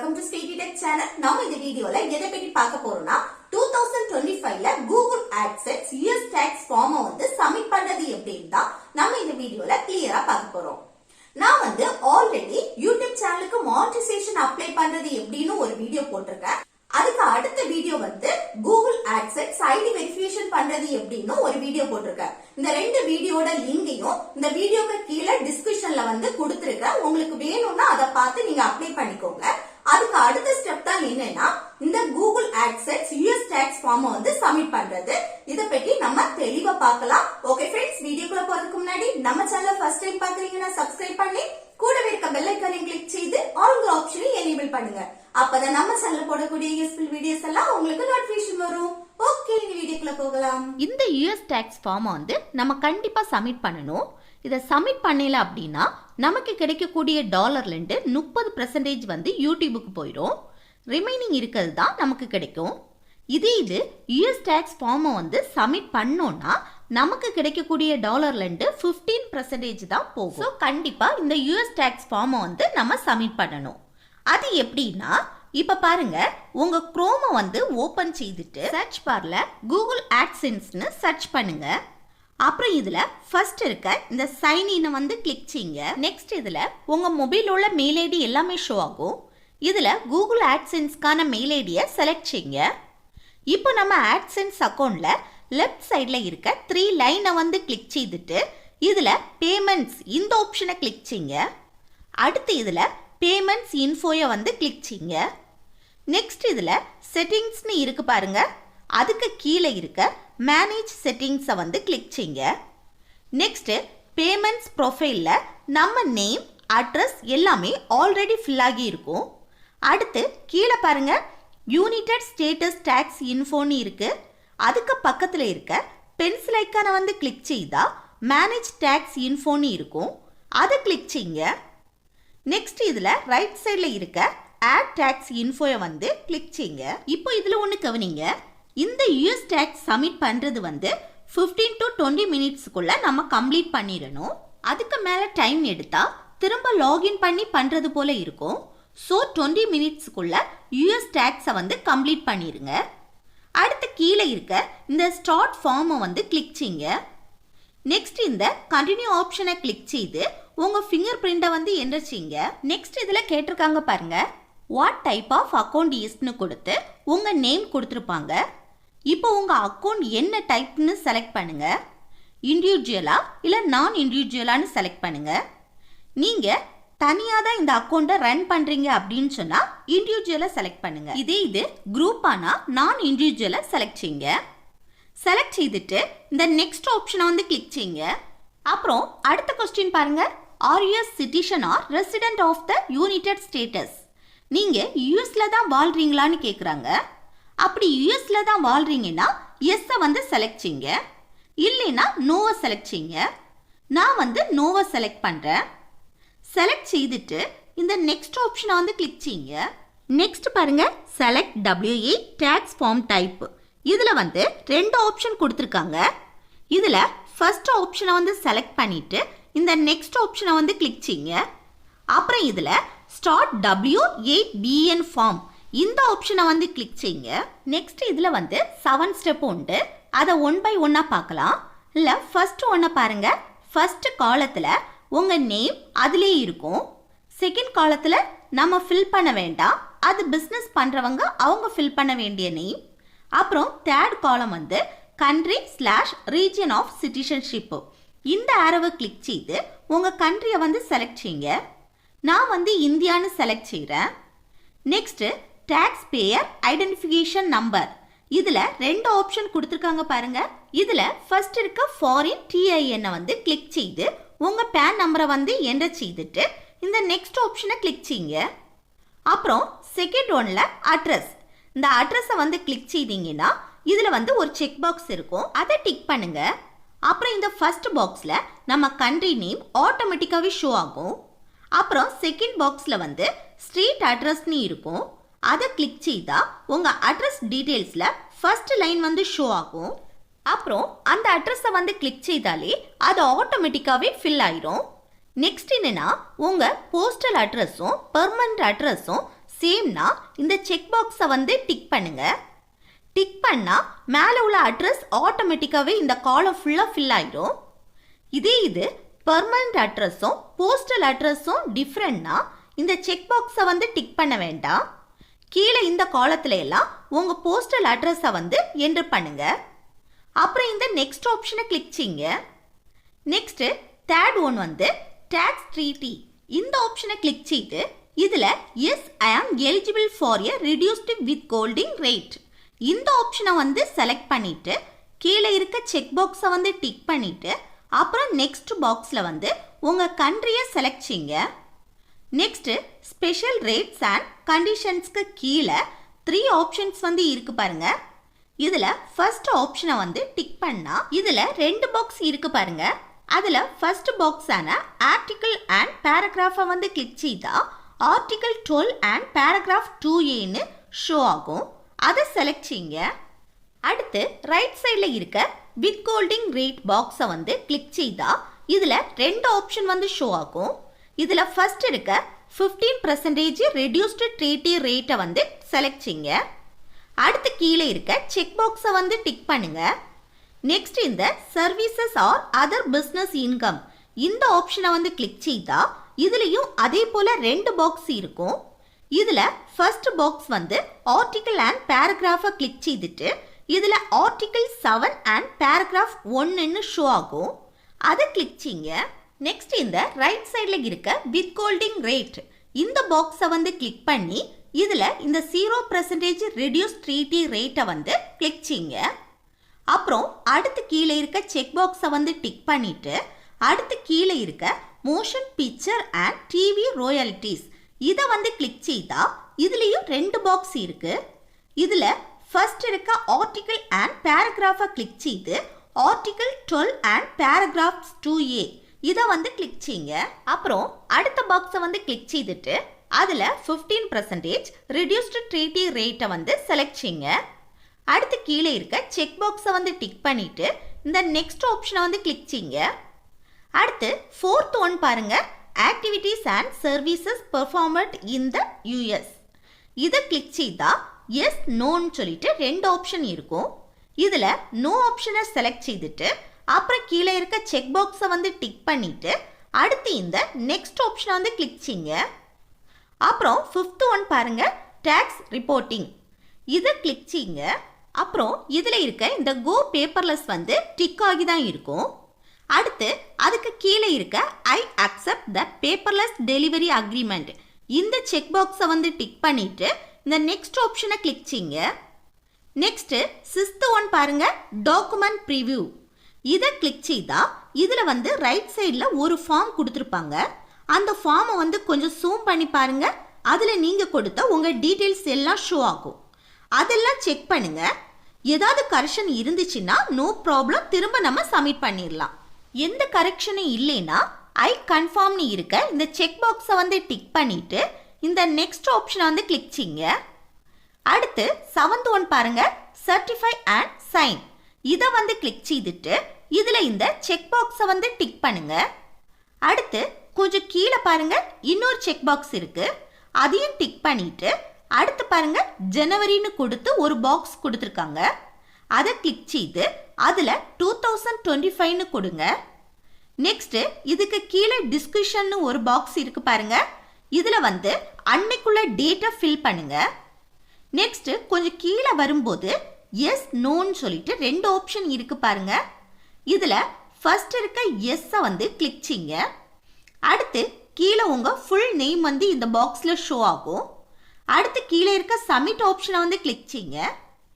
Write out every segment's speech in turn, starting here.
welcome to State Tech channel. நம்ம இந்த வீடியோல எதை பத்தி பார்க்க போறோம்னா 2025ல Google AdSense US tax form வந்து சப்மிட் பண்றது எப்படின்னு தான் நம்ம இந்த வீடியோல கிளியரா பார்க்க போறோம். நான் வந்து ஆல்ரெடி YouTube சேனலுக்கு மானிட்டைசேஷன் அப்ளை பண்றது எப்படின்னு ஒரு வீடியோ போட்டிருக்கேன். அதுக்கு அடுத்த வீடியோ வந்து Google AdSense ஐடி வெரிஃபிகேஷன் பண்றது எப்படின்னு ஒரு வீடியோ போட்டிருக்கேன். இந்த ரெண்டு வீடியோட லிங்கையும் இந்த வீடியோக்கு கீழே டிஸ்கிரிப்ஷன்ல வந்து கொடுத்திருக்கேன். உங்களுக்கு வேணும்னா அதை பார்த்து நீங்க அப்ளை பண்ணிக்கோங்க. அதுக்கு அடுத்த ஸ்டெப் தான் என்னன்னா இந்த Google AdSense US tax form வந்து சப்மிட் பண்றது. இத பத்தி நம்ம தெளிவா பார்க்கலாம். ஓகே फ्रेंड्स, வீடியோக்குள்ள போறதுக்கு முன்னாடி நம்ம சேனலை ஃபர்ஸ்ட் டைம் பாக்குறீங்கன்னா சப்ஸ்கிரைப் பண்ணி கூடவே இருக்க பெல் ஐகானை கிளிக் செய்து ஆல் ஆப்ஷனை எனேபிள் பண்ணுங்க. அப்பதான் நம்ம சேனல்ல போடக்கூடிய யூஸ்ஃபுல் வீடியோஸ் எல்லாம் உங்களுக்கு நோட்டிபிகேஷன் வரும். ஓகே, இந்த வீடியோக்குள்ள போகலாம். இந்த US tax form வந்து நம்ம கண்டிப்பா சப்மிட் பண்ணணும். இதை சப்மிட் பண்ணல அப்படின்னா நமக்கு கிடைக்கக்கூடிய $லேருந்து 30% வந்து யூடியூபுக்கு போயிடும். ரிமைனிங் இருக்கிறது தான் நமக்கு கிடைக்கும். இது US tax form வந்து சப்மிட் பண்ணோம்னா நமக்கு கிடைக்கக்கூடிய $லேருந்து 15% தான் போகும். ஸோ கண்டிப்பா இந்த US tax form வந்து நம்ம சப்மிட் பண்ணணும். அது எப்படின்னா இப்ப பாருங்க, உங்க குரோமை வந்து ஓபன் செய்துட்டு சர்ச் பார்ல Google AdSenseன்னு சர்ச் பண்ணுங்க. அப்புறம் இதுல ஃபர்ஸ்ட் இருக்க இந்த சைன் இன் வந்து கிளிக் செய்யுங்க. நெக்ஸ்ட் இதுல உங்க மொபைலோட மெயில் ஐடி எல்லாமே ஷோ ஆகும். இதுல Google AdSenseக்கான மெயில் ஐடியை செலக்ட் செய்யுங்க. இப்போ நம்ம AdSense அக்கௌண்ட்ல லெஃப்ட் சைட்ல இருக்க 3 லைனை வந்து கிளிக் செய்துட்டு இதுல பேமெண்ட்ஸ் இந்த ஆப்ஷனை கிளிக் செய்யுங்க. அடுத்து இதுல பேமெண்ட்ஸ் இன்ஃபோயை வந்து கிளிக் செய்யுங்க. நெக்ஸ்ட் இதுல செட்டிங்ஸ்னு இருக்கு பாருங்க, அதுக்கு கீழே இருக்க மேனேஜ் செட்டிங்ஸை வந்து கிளிக் செய்யுங்க. நெக்ஸ்ட் பேமெண்ட்ஸ் ப்ரொஃபைல்ல நம்ம நேம் அட்ரஸ் எல்லாமே ஆல்ரெடி ஃபில் ஆகி இருக்கும். அடுத்து கீழே பாருங்க யூனிடெட் ஸ்டேட்டஸ் டாக்ஸ் இன்ஃபோன்னு இருக்கு. அதுக்கு பக்கத்தில் இருக்க பென்சில் ஐக்கானை வந்து கிளிக் செய்தா மேனேஜ் டாக்ஸ் இன்ஃபோன்னு இருக்கும். அதை கிளிக் செய்யுங்க. நெக்ஸ்ட் இதுல ரைட் சைட்ல இருக்க ஆட் டாக்ஸ் இன்ஃபோயை வந்து கிளிக் செய்யுங்க. இப்போ இதுல ஒன்று கவனிங்க, இந்த US tax சப்மிட் பண்றது வந்து 15 to 20 மினிட்ஸ்க்குள்ள நம்ம கம்ப்ளீட் பண்ணிடணும். அதுக்கு மேல டைம் எடுத்தா திரும்ப லாகின் பண்ணி பண்றது போல இருக்கும். ஸோ 20 மினிட்ஸ்க்குள்ள US tax வந்து கம்ப்ளீட் பண்ணிருங்க. அடுத்து கீழே இருக்க இந்த ஸ்டார்ட் ஃபார்மை வந்து கிளிக் செய்யுங்க. நெக்ஸ்ட் இந்த கண்டினியூ ஆப்ஷனை கிளிக் செய்து உங்க ஃபிங்கர் பிரிண்டை வந்து என்டர் செய்யுங்க. நெக்ஸ்ட் இதுல கேட்டிருக்காங்க பாருங்க, வாட் டைப் ஆஃப் அக்கௌண்ட் இஸ்னு கொடுத்து உங்க நேம் கொடுத்துருப்பாங்க. இப்போ உங்க அக்கௌண்ட் என்ன டைப்னு செலக்ட் பண்ணுங்க. இண்டிவிஜுவலா இல்ல நான் இண்டிவிஜுவலான்னு செலக்ட் பண்ணுங்க. நீங்க தனியா தான் இந்த அக்கௌண்ட்டை ரன் பண்றீங்க அப்படின்னு சொன்னா இண்டிவிஜுவலா செலக்ட் பண்ணுங்க. இது குரூப்பானா நான் இண்டிவிஜுவலா செலக்ட் செய்யுங்க. செலக்ட் செய்துட்டு இந்த நெக்ஸ்ட் ஆப்ஷனை வந்து கிளிக் செய்யுங்க. அப்புறம் அடுத்த கொஸ்டின் பாருங்க, are you citizen or resident of the United States. நீங்க யூஎஸ்ல தான் வாழ்றீங்களான்னு கேட்குறாங்க. அப்படி யூஎஸ்ல தான் வாழ்றீங்கன்னா எஸ்ஸை வந்து செலக்ட் செய்யுங்க, இல்லைன்னா நோவை செலக்ட் செய்யுங்க. நான் வந்து நோவை செலக்ட் பண்றேன். செலக்ட் செய்துட்டு இந்த நெக்ஸ்ட் ஆப்ஷனை வந்து கிளிக் செய்யுங்க. நெக்ஸ்ட் பாருங்க, select WA tax form type. இதுல வந்து 2 ஆப்ஷன் கொடுத்துருக்காங்க. இதுல ஃபர்ஸ்ட் ஆப்ஷனை வந்து செலக்ட் பண்ணிட்டு இந்த நெக்ஸ்ட் ஆப்ஷனை வந்து கிளிக் செய்யுங்க. அப்புறம் இதுல ஸ்டார்ட் W8BN ஃபார்ம் இந்த ஆப்ஷனை வந்து கிளிக் செய்யுங்க. நெக்ஸ்ட் இதுல வந்து 7 ஸ்டெப் உண்டு, அதை 1 by 1 பார்க்கலாம். இல்ல ஃபர்ஸ்ட் ஒன்றை பாருங்க, ஃபர்ஸ்ட் காலத்துல உங்க நேம் அதுலேயே இருக்கும். செகண்ட் காலத்துல நம்ம ஃபில் பண்ண வேண்டாம், அது பிஸ்னஸ் பண்றவங்க அவங்க ஃபில் பண்ண வேண்டிய நேம். அப்புறம் தேர்ட் காலம் வந்து country/region ஆஃப் சிட்டிசன்ஷிப். இந்த ஆரோவை கிளிக் செய்து உங்க கண்ட்ரியை வந்து செலக்ட் செய்யுங்க. நான் வந்து இந்தியான்னு செலக்ட் செய்கிறேன். Next taxpayer identification number. இதுல 2 ஆப்ஷன் கொடுத்துருக்காங்க பாருங்க. இதுல ஃபர்ஸ்ட் இருக்க ஃபாரின் TIN வந்து கிளிக் செய்து உங்க பேன் நம்பரை வந்து என்டர் செய்துட்டு இந்த நெக்ஸ்ட் ஆப்ஷனை கிளிக் செய்யுங்க. அப்புறம் செகண்ட் ஒன்ல அட்ரஸ். இந்த அட்ரஸை வந்து கிளிக் செய்தீங்கன்னா இதுல வந்து ஒரு செக் பாக்ஸ் இருக்கும், அதை டிக் பண்ணுங்க. அப்புறம் இந்த ஃபர்ஸ்ட் பாக்ஸ்ல நம்ம கண்ட்ரி நேம் ஆட்டோமேட்டிக்காவே ஷோ ஆகும். அப்புறம் செகண்ட் பாக்ஸ்ல வந்து ஸ்ட்ரீட் அட்ரஸ்னு இருக்கும், அதை கிளிக் செய்தா உங்க அட்ரஸ் டீடைல்ஸ்ல ஃபர்ஸ்ட் லைன் வந்து ஷோ ஆகும். அப்புறம் அந்த அட்ரஸை வந்து கிளிக் செய்தாலே அது ஆட்டோமேட்டிக்காவே ஃபில் ஆயிரும். நெக்ஸ்ட் என்னன்னா உங்க போஸ்டல் அட்ரஸும் பெர்மனன்ட் அட்ரஸும் சேம்னா இந்த செக் பாக்ஸை வந்து டிக் பண்ணுங்க. டிக் பண்ணால் மேலே உள்ள அட்ரஸ் ஆட்டோமேட்டிக்காகவே இந்த காலம் ஃபுல்லாக ஃபில் ஆயிடும். இது பெர்மனண்ட் அட்ரஸும் போஸ்டல் அட்ரஸும் டிஃப்ரெண்ட்னா இந்த செக் பாக்ஸை வந்து டிக் பண்ண வேண்டாம். கீழே இந்த காலத்துல எல்லாம் உங்கள் போஸ்டல் அட்ரஸை வந்து என்ட்ரு பண்ணுங்க. அப்புறம் இந்த நெக்ஸ்ட் ஆப்ஷனை கிளிக் செய்யுங்க. நெக்ஸ்ட் தேர்ட் ஒன் வந்து டாக்ஸ் ட்ரீட்டி. இந்த ஆப்ஷனை கிளிக் செய்து இதில் எஸ் ஐ ஆம் eligible for a reduced with Golding rate இந்த ஆப்ஷனை வந்து செலக்ட் பண்ணிட்டு கீழே இருக்க செக் பாக்ஸை வந்து டிக் பண்ணிட்டு அப்புறம் நெக்ஸ்ட் பாக்ஸில் வந்து உங்கள் கண்ட்ரியை செலக்ட் செய்யுங்க. நெக்ஸ்ட் ஸ்பெஷல் ரேட்ஸ் அண்ட் கண்டிஷன்ஸ்க்கு கீழே 3 ஆப்ஷன்ஸ் வந்து இருக்கு பாருங்க. இதில் ஃபர்ஸ்ட் ஆப்ஷனை வந்து டிக் பண்ணால் இதில் 2 பாக்ஸ் இருக்கு பாருங்க. அதில் ஃபர்ஸ்ட் பாக்ஸான ஆர்டிகிள் அண்ட் பேராகிராஃபை வந்து கிளிக் செய்தால் article 12 and paragraph 2A show ஆகும். அதை செலக்ட் செய்யுங்க. அடுத்து ரைட் சைடில் இருக்க வித் கோல்டிங் ரேட் பாக்ஸை வந்து கிளிக் செய்தால் இதில் 2 ஆப்ஷன் வந்து ஷோ ஆகும். இதில் ஃபர்ஸ்ட் இருக்க 15% ரெடியூஸ்டு ட்ரீட்டி ரேட்டை வந்து செலக்ட் செய்யுங்க. அடுத்து கீழே இருக்க செக் பாக்ஸை வந்து டிக் பண்ணுங்க. நெக்ஸ்ட் இந்த services or other business income இந்த ஆப்ஷனை வந்து கிளிக் செய்தால் இதுலேயும் அதே போல் 2 பாக்ஸ் இருக்கும். இதில் ஃபர்ஸ்ட் பாக்ஸ் வந்து ஆர்டிகிள் அண்ட் பேராகிராஃபை கிளிக் செய்துட்டு இதில் ஆர்டிகிள் 7 அண்ட் பேராகிராஃப் 1 ஷோ ஆகும். அதை கிளிக் செய்யுங்க. நெக்ஸ்ட் இந்த ரைட் சைடில் இருக்க வித் கோல்டிங் ரேட் இந்த பாக்ஸை வந்து கிளிக் பண்ணி இதில் இந்த 0% ரெடியூஸ் ட்ரீட்டி ரேட்டை வந்து கிளிக் செய்யுங்க. அப்புறம் அடுத்து கீழே இருக்க செக் பாக்ஸை வந்து டிக் பண்ணிட்டு அடுத்து கீழே இருக்க மோஷன் பிக்சர் அண்ட் டிவி ராயல்டிஸ் இதை வந்து கிளிக் செய்தால் இதுலேயும் 2 பாக்ஸ் இருக்கு. இதில் ஃபர்ஸ்ட் இருக்க ஆர்டிகிள் அண்ட் பேராகிராஃபை கிளிக் செய்து ஆர்டிகிள் 12 அண்ட் பேராகிராஃப் 2A இதை வந்து கிளிக் செய்யுங்க. அப்புறம் அடுத்த பாக்ஸை வந்து கிளிக் செய்துட்டு அதில் 15% ரெடியூஸ்டு ட்ரீட்டி ரேட்டை வந்து செலக்ட் செய்யுங்க. அடுத்து கீழே இருக்க செக் பாக்ஸை வந்து டிக் பண்ணிட்டு இந்த நெக்ஸ்ட் ஆப்ஷனை வந்து கிளிக் செய்யுங்க. அடுத்து ஃபோர்த் ஒன் பாருங்க, activities and services performed in the US இதை கிளிக் செய்தால் எஸ் நோன்னு சொல்லிட்டு 2 ஆப்ஷன் இருக்கும். இதில் நோ ஆப்ஷனை செலக்ட் செய்துட்டு அப்புறம் கீழே இருக்க செக் பாக்ஸை வந்து டிக் பண்ணிட்டு அடுத்து இந்த நெக்ஸ்ட் ஆப்ஷனை வந்து கிளிக் செய்யுங்க. அப்புறம் ஃபிஃப்த் ஒன் பாருங்க, டாக்ஸ் ரிப்போர்ட்டிங் இதை கிளிக் செய்யுங்க. அப்புறம் இதில் இருக்க இந்த கோ பேப்பர்லெஸ் வந்து டிக் ஆகி தான் இருக்கும். அடுத்து அதுக்கு கீழே இருக்க I accept the paperless delivery agreement இந்த செக் பாக்ஸை வந்து டிக் பண்ணிட்டு இந்த நெக்ஸ்ட் ஆப்ஷனை கிளிக் செய்யுங்க. நெக்ஸ்ட் சிக்ஸ்த் ஒன் பாருங்க, டாக்குமெண்ட் ப்ரிவ்யூ இதை கிளிக் செய்தால் இதில் வந்து ரைட் சைடில் ஒரு ஃபார்ம் கொடுத்துருப்பாங்க. அந்த ஃபார்மை வந்து கொஞ்சம் ஜூம் பண்ணி பாருங்க. அதில் நீங்கள் கொடுத்த உங்கள் டீட்டெயில்ஸ் எல்லாம் ஷோ ஆகும். அதெல்லாம் செக் பண்ணுங்க. ஏதாவது கரெக்ஷன் இருந்துச்சுன்னா நோ ப்ராப்ளம், திரும்ப நம்ம சப்மிட் பண்ணிடலாம். எந்த கரெக்ஷனும் இல்லைன்னா ஐ கன்ஃபார்ம்னு இருக்க இந்த செக் பாக்ஸை வந்து டிக் பண்ணிட்டு இந்த நெக்ஸ்ட் ஆப்ஷனை வந்து கிளிக் செய்யுங்க. அடுத்து செவன்த் ஒன் பாருங்க, சர்டிஃபை அண்ட் சைன் இதை வந்து கிளிக் செய்துட்டு இதில் இந்த செக் பாக்ஸை வந்து டிக் பண்ணுங்க. அடுத்து கொஞ்சம் கீழே பாருங்க இன்னொரு செக் பாக்ஸ் இருக்கு, அதையும் டிக் பண்ணிட்டு அடுத்து பாருங்க ஜனவரின்னு கொடுத்து ஒரு பாக்ஸ் கொடுத்துருக்காங்க. அதை கிளிக் செய்து அதில் 2025ன்னு கொடுங்க. நெக்ஸ்ட் இதுக்கு கீழே டிஸ்கிரிப்ஷன் ஒரு பாக்ஸ் இருக்கு பாருங்க. இதில் வந்து அன்னைக்குள்ள டேட்டை ஃபில் பண்ணுங்க. நெக்ஸ்ட் கொஞ்சம் கீழே வரும்போது எஸ் நோன்னு சொல்லிட்டு 2 ஆப்ஷன் இருக்கு பாருங்க. இதில் ஃபர்ஸ்ட் இருக்க எஸ்ஸை வந்து கிளிக் செய்யுங்க. அடுத்து கீழே உங்கள் ஃபுல் நேம் வந்து இந்த பாக்ஸில் ஷோ ஆகும். அடுத்து கீழே இருக்க சப்மிட் ஆப்ஷனை வந்து கிளிக் செய்யுங்க.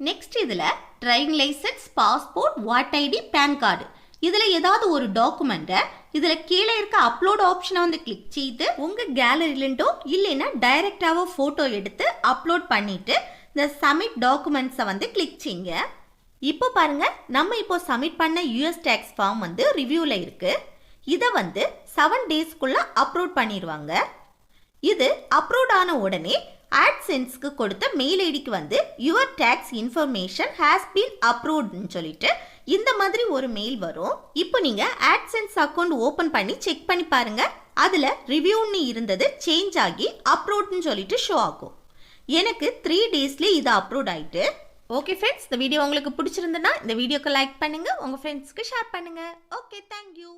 நெக்ஸ்ட் இதில் driving licence, passport, voter ID, PAN card இதில் ஏதாவது ஒரு டாக்குமெண்ட்டை இதில் கீழே இருக்க அப்லோட் ஆப்ஷனை வந்து கிளிக் செய்து உங்கள் கேலரியிலோ இல்லைன்னா டைரெக்டாகவோ ஃபோட்டோ எடுத்து அப்லோட் பண்ணிவிட்டு இந்த சப்மிட் டாக்குமெண்ட்ஸை வந்து கிளிக் செய்யுங்க. இப்போ பாருங்க, நம்ம இப்போ சப்மிட் பண்ண யூஎஸ் டேக்ஸ் ஃபார்ம் வந்து ரிவ்யூவில் இருக்குது. இதை வந்து 7 டேஸ்க்குள்ளே அப்லோட் பண்ணிடுவாங்க. இது அப்லோட் ஆன உடனே AdSenseக்கு கொடுத்த மெயில் ஐடிக்கு வந்து your tax information has been அப்ரூவ்ட்னு சொல்லிட்டு இந்த மாதிரி ஒரு மெயில் வரும். இப்போ நீங்கள் AdSense அக்கௌண்ட் ஓப்பன் பண்ணி செக் பண்ணி பாருங்க. அதில் ரிவ்யூன்னு இருந்தது சேஞ்ச் ஆகி அப்ரூவ்ட்னு சொல்லிட்டு ஷோ ஆகும். எனக்கு 3 டேஸ்லேயே இது அப்ரூவ் ஆயிட்டு. ஓகே ஃப்ரெண்ட்ஸ், இந்த வீடியோ உங்களுக்கு பிடிச்சிருந்ததுன்னா இந்த வீடியோக்கு லைக் பண்ணுங்க, உங்க ஃப்ரெண்ட்ஸ்க்கு ஷேர் பண்ணுங்க. Okay, thank you.